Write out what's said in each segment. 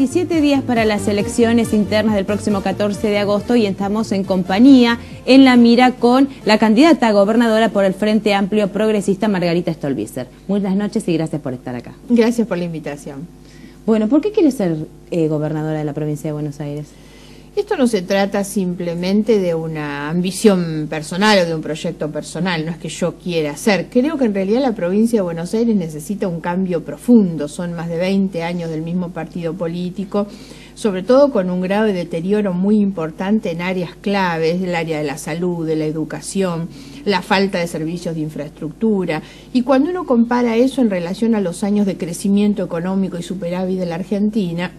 27 días para las elecciones internas del próximo 14 de agosto y estamos en compañía, en la mira, con la candidata a gobernadora por el Frente Amplio Progresista, Margarita Stolbizer. Buenas noches y gracias por estar acá. Gracias por la invitación. Bueno, ¿por qué quieres ser gobernadora de la provincia de Buenos Aires? Esto no se trata simplemente de una ambición personal o de un proyecto personal, no es que yo quiera hacer. Creo que en realidad la provincia de Buenos Aires necesita un cambio profundo. Son más de 20 años del mismo partido político, sobre todo con un grado de deterioro muy importante en áreas claves, el área de la salud, de la educación, la falta de servicios de infraestructura. Y cuando uno compara eso en relación a los años de crecimiento económico y superávit de la Argentina,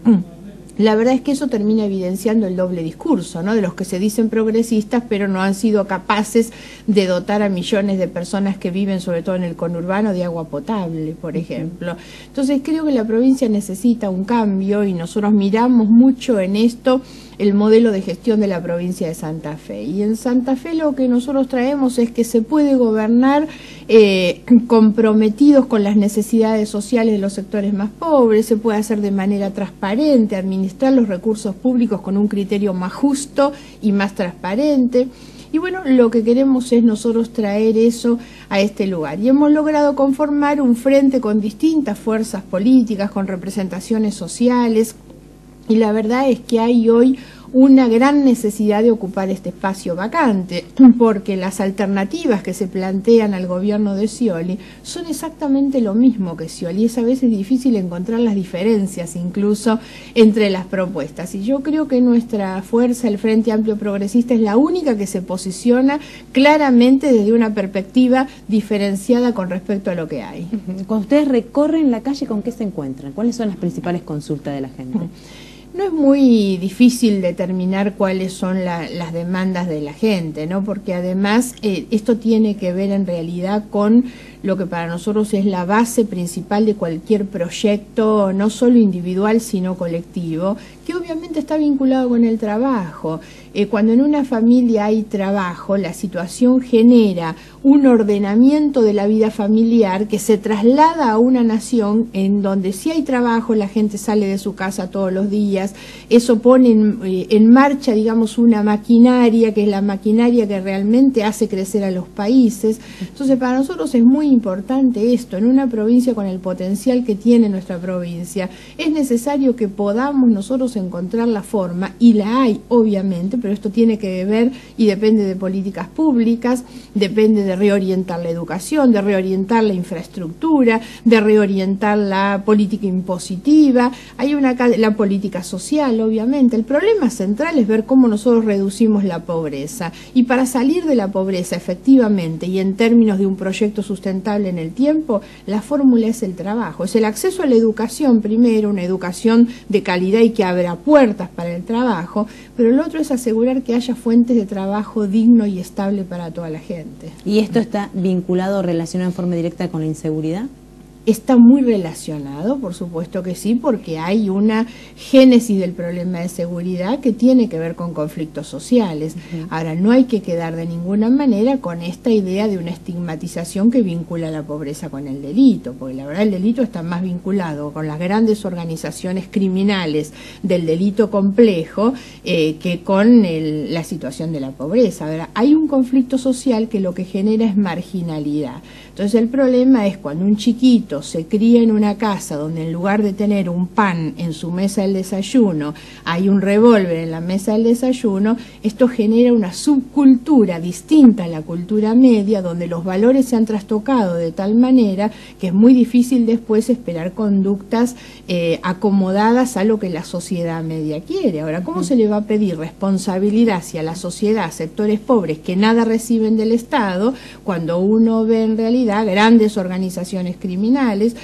la verdad es que eso termina evidenciando el doble discurso, ¿no? De los que se dicen progresistas, pero no han sido capaces de dotar a millones de personas que viven, sobre todo en el conurbano, de agua potable, por ejemplo. Entonces creo que la provincia necesita un cambio y nosotros miramos mucho en esto el modelo de gestión de la provincia de Santa Fe. Y en Santa Fe lo que nosotros traemos es que se puede gobernar comprometidos con las necesidades sociales de los sectores más pobres, se puede hacer de manera transparente, administrar los recursos públicos con un criterio más justo y más transparente. Y bueno, lo que queremos es nosotros traer eso a este lugar. Y hemos logrado conformar un frente con distintas fuerzas políticas, con representaciones sociales. Y la verdad es que hay hoy una gran necesidad de ocupar este espacio vacante, porque las alternativas que se plantean al gobierno de Scioli son exactamente lo mismo que Scioli, y es a veces difícil encontrar las diferencias incluso entre las propuestas. Y yo creo que nuestra fuerza, el Frente Amplio Progresista, es la única que se posiciona claramente desde una perspectiva diferenciada con respecto a lo que hay. Cuando ustedes recorren la calle, ¿con qué se encuentran? ¿Cuáles son las principales consultas de la gente? No es muy difícil determinar cuáles son las demandas de la gente, ¿no? Porque además esto tiene que ver en realidad con lo que para nosotros es la base principal de cualquier proyecto, no solo individual sino colectivo, que obviamente está vinculado con el trabajo. Cuando en una familia hay trabajo, la situación genera un ordenamiento de la vida familiar que se traslada a una nación en donde si hay trabajo, la gente sale de su casa todos los días, eso pone en marcha, digamos, una maquinaria, que es la maquinaria que realmente hace crecer a los países. Entonces para nosotros es muy importante esto, en una provincia con el potencial que tiene nuestra provincia, es necesario que podamos nosotros encontrar la forma, y la hay obviamente, pero esto tiene que ver y depende de políticas públicas, depende de reorientar la educación, de reorientar la infraestructura, de reorientar la política impositiva, hay la política social, obviamente. El problema central es ver cómo nosotros reducimos la pobreza, y para salir de la pobreza efectivamente y en términos de un proyecto sustentable en el tiempo, la fórmula es el trabajo, es el acceso a la educación primero, una educación de calidad y que abra puertas para el trabajo, pero el otro es asegurar que haya fuentes de trabajo digno y estable para toda la gente. ¿Y esto está vinculado o relacionado en forma directa con la inseguridad? Está muy relacionado, por supuesto que sí, porque hay una génesis del problema de seguridad que tiene que ver con conflictos sociales. Ahora, no hay que quedar de ninguna manera con esta idea de una estigmatización que vincula la pobreza con el delito, porque la verdad el delito está más vinculado con las grandes organizaciones criminales del delito complejo que con la situación de la pobreza. Ahora, hay un conflicto social que lo que genera es marginalidad. Entonces el problema es cuando un chiquito se cría en una casa donde en lugar de tener un pan en su mesa del desayuno, hay un revólver en la mesa del desayuno, esto genera una subcultura distinta a la cultura media, donde los valores se han trastocado de tal manera que es muy difícil después esperar conductas acomodadas a lo que la sociedad media quiere. Ahora, ¿cómo se le va a pedir responsabilidad hacia la sociedad, sectores pobres que nada reciben del Estado, cuando uno ve en realidad grandes organizaciones criminales,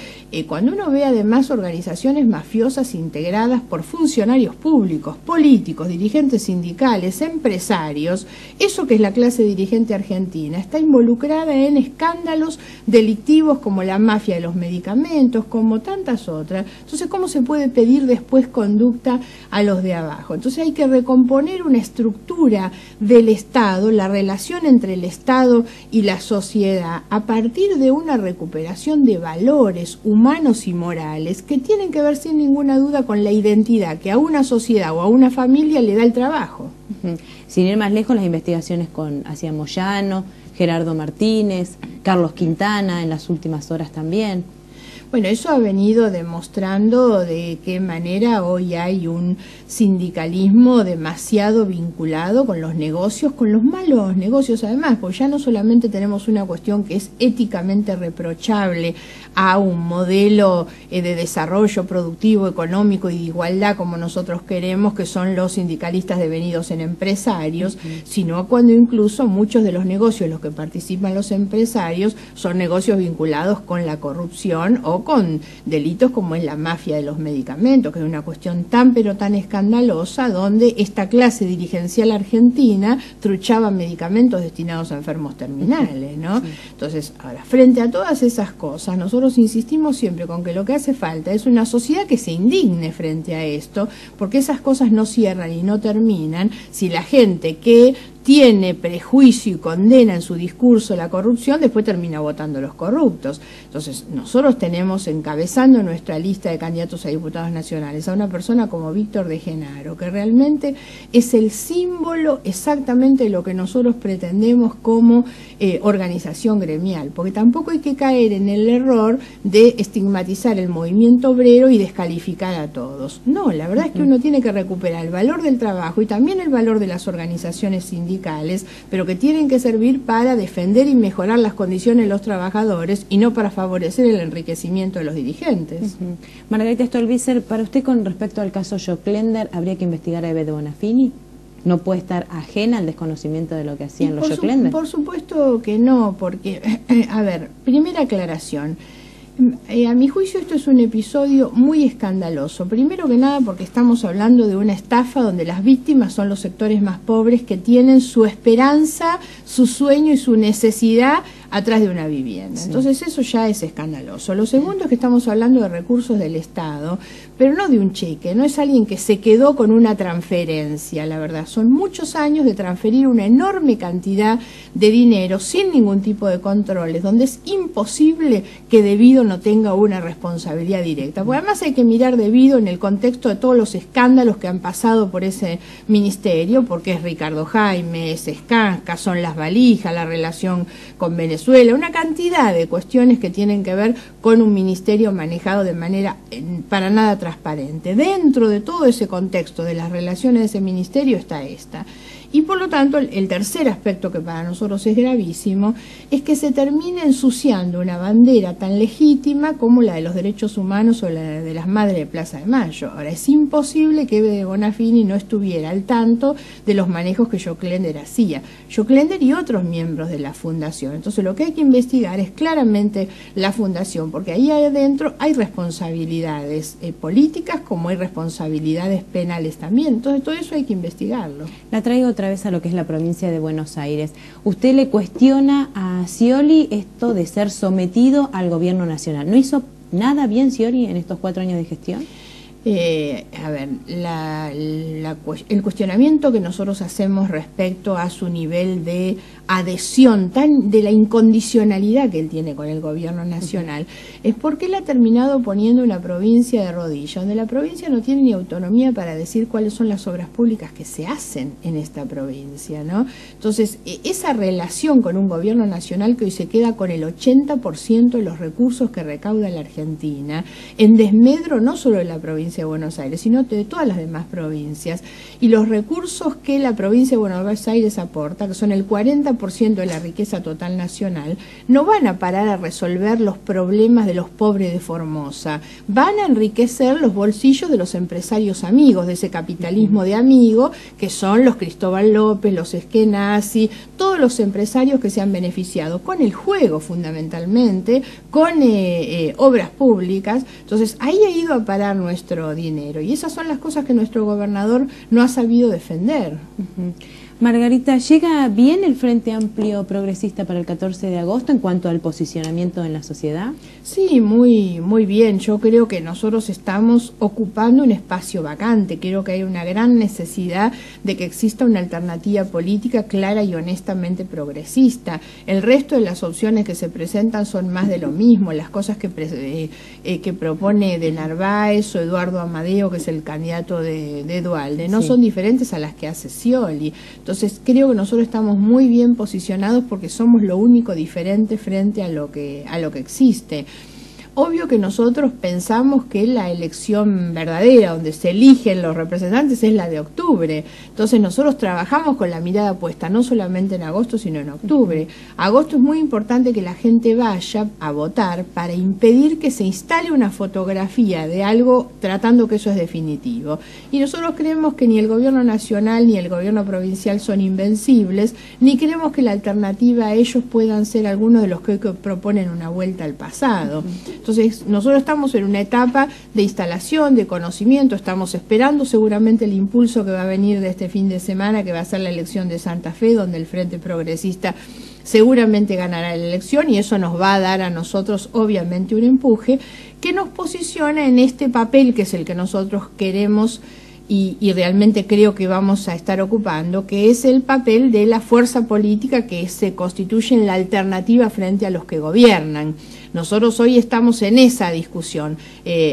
cuando uno ve además organizaciones mafiosas integradas por funcionarios públicos, políticos, dirigentes sindicales, empresarios? Eso que es la clase dirigente argentina está involucrada en escándalos delictivos como la mafia de los medicamentos, como tantas otras. Entonces, ¿cómo se puede pedir después conducta a los de abajo? Entonces hay que recomponer una estructura del Estado, la relación entre el Estado y la sociedad, a partir de una recuperación de valores valores humanos y morales que tienen que ver sin ninguna duda con la identidad que a una sociedad o a una familia le da el trabajo. Sin ir más lejos, las investigaciones hacia Moyano, Gerardo Martínez, Carlos Quintana en las últimas horas también. Bueno, eso ha venido demostrando de qué manera hoy hay un sindicalismo demasiado vinculado con los negocios, con los malos negocios además, porque ya no solamente tenemos una cuestión que es éticamente reprochable a un modelo de desarrollo productivo, económico y de igualdad como nosotros queremos, que son los sindicalistas devenidos en empresarios, sino cuando incluso muchos de los negocios en los que participan los empresarios son negocios vinculados con la corrupción o con delitos como es la mafia de los medicamentos, que es una cuestión tan pero tan escandalosa, donde esta clase dirigencial argentina truchaba medicamentos destinados a enfermos terminales, ¿no? Entonces, ahora, frente a todas esas cosas, nosotros insistimos siempre con que lo que hace falta es una sociedad que se indigne frente a esto, porque esas cosas no cierran y no terminan si la gente que tiene prejuicio y condena en su discurso la corrupción, después termina votando los corruptos. Entonces, nosotros tenemos encabezando nuestra lista de candidatos a diputados nacionales a una persona como Víctor de Genaro, que realmente es el símbolo exactamente de lo que nosotros pretendemos como organización gremial, porque tampoco hay que caer en el error de estigmatizar el movimiento obrero y descalificar a todos. No, la verdad es que uno tiene que recuperar el valor del trabajo y también el valor de las organizaciones sindicales, pero que tienen que servir para defender y mejorar las condiciones de los trabajadores y no para favorecer el enriquecimiento de los dirigentes. Margarita Stolbizer, para usted con respecto al caso Joclender, ¿habría que investigar a Eve de Bonafini? ¿No puede estar ajena al desconocimiento de lo que hacían los Joclender? Por supuesto que no, porque, a ver, primera aclaración. A mi juicio esto es un episodio muy escandaloso. Primero que nada porque estamos hablando de una estafa donde las víctimas son los sectores más pobres que tienen su esperanza, su sueño y su necesidad atrás de una vivienda. Entonces eso ya es escandaloso. Lo segundo es que estamos hablando de recursos del Estado, pero no de un cheque, no es alguien que se quedó con una transferencia, la verdad. Son muchos años de transferir una enorme cantidad de dinero sin ningún tipo de controles, donde es imposible que Debido no tenga una responsabilidad directa. Porque además hay que mirar Debido en el contexto de todos los escándalos que han pasado por ese ministerio, porque es Ricardo Jaime, es Skanska, son las valijas, la relación con Venezuela, una cantidad de cuestiones que tienen que ver con un ministerio manejado de manera para nada transparente. Dentro de todo ese contexto de las relaciones de ese ministerio está esta. Y por lo tanto, el tercer aspecto que para nosotros es gravísimo es que se termine ensuciando una bandera tan legítima como la de los derechos humanos o la de las madres de Plaza de Mayo. Ahora, es imposible que Eve de Bonafini no estuviera al tanto de los manejos que Joclender hacía. Joclender y otros miembros de la fundación. Entonces, lo que hay que investigar es claramente la fundación, porque ahí adentro hay responsabilidades políticas como hay responsabilidades penales también. Entonces, todo eso hay que investigarlo. La traigo otra vez a lo que es la provincia de Buenos Aires. ¿Usted le cuestiona a Scioli esto de ser sometido al gobierno nacional? ¿No hizo nada bien Scioli en estos 4 años de gestión? A ver, el cuestionamiento que nosotros hacemos respecto a su nivel de adhesión, de la incondicionalidad que él tiene con el gobierno nacional, es porque él ha terminado poniendo una provincia de rodillas, donde la provincia no tiene ni autonomía para decir cuáles son las obras públicas que se hacen en esta provincia, ¿no? Entonces, esa relación con un gobierno nacional que hoy se queda con el 80% de los recursos que recauda la Argentina, en desmedro no solo de la provincia de Buenos Aires, sino de todas las demás provincias, y los recursos que la provincia de Buenos Aires aporta, que son el 40% de la riqueza total nacional, no van a parar a resolver los problemas de los pobres de Formosa, van a enriquecer los bolsillos de los empresarios amigos, de ese capitalismo de amigo, que son los Cristóbal López, los Eskenazi, todos los empresarios que se han beneficiado con el juego fundamentalmente, con obras públicas. Entonces ahí ha ido a parar nuestro dinero, y esas son las cosas que nuestro gobernador no ha sabido defender. Margarita, ¿llega bien el Frente Amplio Progresista para el 14 de agosto en cuanto al posicionamiento en la sociedad? Sí, muy bien. Yo creo que nosotros estamos ocupando un espacio vacante. Creo que hay una gran necesidad de que exista una alternativa política clara y honestamente progresista. El resto de las opciones que se presentan son más de lo mismo. Las cosas que propone de Narváez o Eduardo Amadeo, que es el candidato de Duhalde, no son diferentes a las que hace Scioli. Entonces creo que nosotros estamos muy bien posicionados porque somos lo único diferente frente a lo que existe. Obvio que nosotros pensamos que la elección verdadera, donde se eligen los representantes, es la de octubre. Entonces nosotros trabajamos con la mirada puesta no solamente en agosto, sino en octubre. Agosto es muy importante que la gente vaya a votar para impedir que se instale una fotografía de algo tratando que eso es definitivo. Y nosotros creemos que ni el gobierno nacional ni el gobierno provincial son invencibles, ni creemos que la alternativa a ellos puedan ser algunos de los que proponen una vuelta al pasado. Entonces, nosotros estamos en una etapa de instalación, de conocimiento, estamos esperando seguramente el impulso que va a venir de este fin de semana, que va a ser la elección de Santa Fe, donde el Frente Progresista seguramente ganará la elección y eso nos va a dar a nosotros obviamente un empuje que nos posiciona en este papel que es el que nosotros queremos y realmente creo que vamos a estar ocupando, que es el papel de la fuerza política que se constituye en la alternativa frente a los que gobiernan. Nosotros hoy estamos en esa discusión.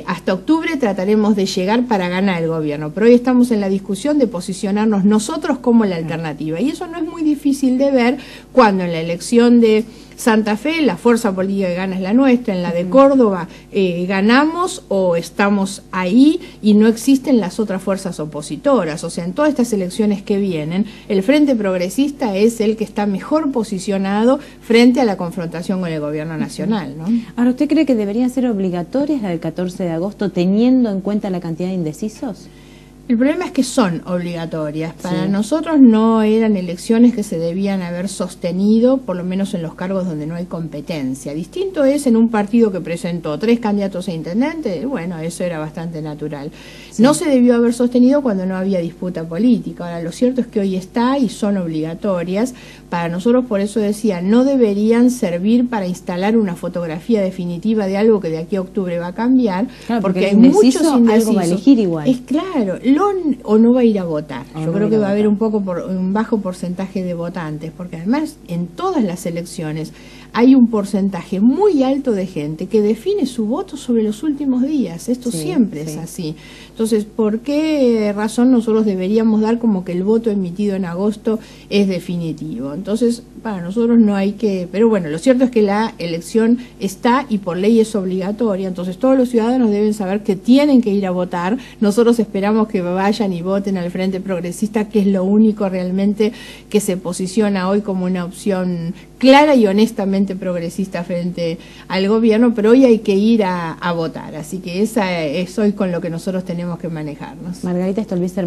Hasta octubre trataremos de llegar para ganar el gobierno, pero hoy estamos en la discusión de posicionarnos nosotros como la alternativa. Y eso no es muy difícil de ver cuando en la elección de Santa Fe la fuerza política que gana es la nuestra, en la de Córdoba ganamos o estamos ahí y no existen las otras fuerzas opositoras. O sea, en todas estas elecciones que vienen, el Frente Progresista es el que está mejor posicionado frente a la confrontación con el gobierno nacional, ¿no? Ahora, ¿usted cree que deberían ser obligatorias las del 14 de agosto teniendo en cuenta la cantidad de indecisos? El problema es que son obligatorias. Para nosotros no eran elecciones que se debían haber sostenido, por lo menos en los cargos donde no hay competencia. Distinto es en un partido que presentó 3 candidatos a intendente, bueno, eso era bastante natural. No se debió haber sostenido cuando no había disputa política. Ahora, lo cierto es que hoy está y son obligatorias. Para nosotros, por eso decía, no deberían servir para instalar una fotografía definitiva de algo que de aquí a octubre va a cambiar, claro, porque hay muchos indecisos. Algo va a elegir igual. Es claro, o no va a ir a votar. Yo creo que va a haber un bajo porcentaje de votantes, porque además en todas las elecciones hay un porcentaje muy alto de gente que define su voto sobre los últimos días. Esto siempre es así. Entonces, ¿por qué razón nosotros deberíamos dar como que el voto emitido en agosto es definitivo? Entonces, para nosotros no hay que... Pero bueno, lo cierto es que la elección está y por ley es obligatoria. Entonces, todos los ciudadanos deben saber que tienen que ir a votar. Nosotros esperamos que vayan y voten al Frente Progresista, que es lo único realmente que se posiciona hoy como una opción clara y honestamente progresista frente al gobierno, pero hoy hay que ir a votar, así que esa es hoy con lo que nosotros tenemos que manejarnos. Margarita Stolbizer,